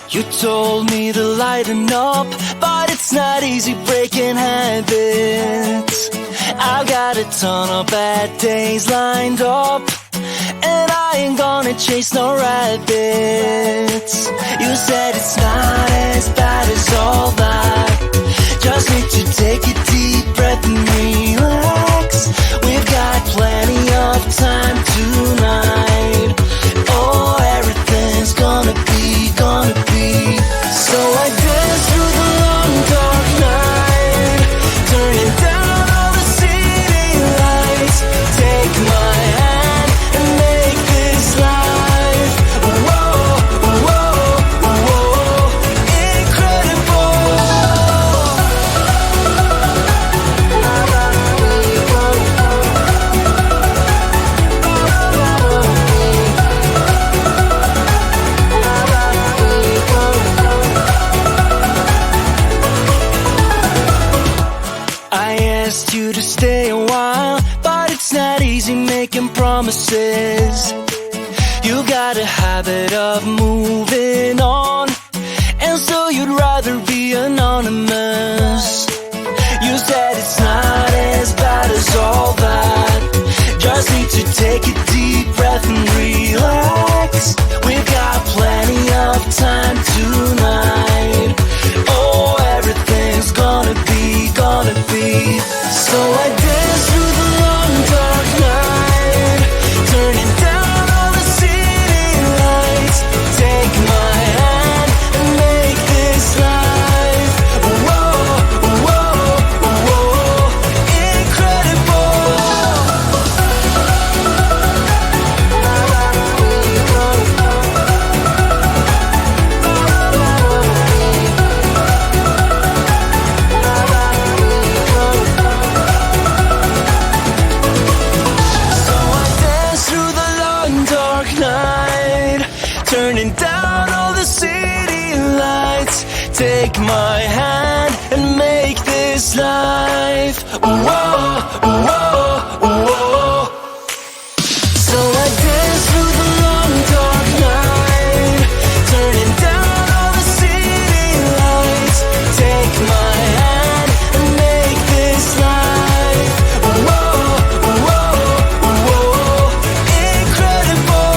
You told me to lighten up, but it's not easy breaking habits. I've got a ton of bad days lined up, and I ain't gonna chase no rabbits. You said it's not as bad as all that. Just need to take a deep breath and relax. We've got plenty of time tonight. Oh, everything's gonna be. So I dance through the long dark night, turning down all the city lights. Take my hand and make this life, whoa, whoa, whoa, incredible. I asked you to stay a while, but it's not easy making promises. You got a habit of moving on, and so you'd rather be anonymous. You said it's not as bad as all that. Just need to take a deep breath and relax. We've got plenty of time tonight. Oh, everything's gonna be. So I dance through the long dark night, turning down all the city lights. Take my hand and make this life, whoa, whoa, whoa, incredible. Turning down all the city lights. Take my hand and make this life, whoa, whoa, whoa. So I dance through the long dark night, turning down all the city lights. Take my hand and make this life, whoa, whoa, whoa, incredible.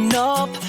lighten up.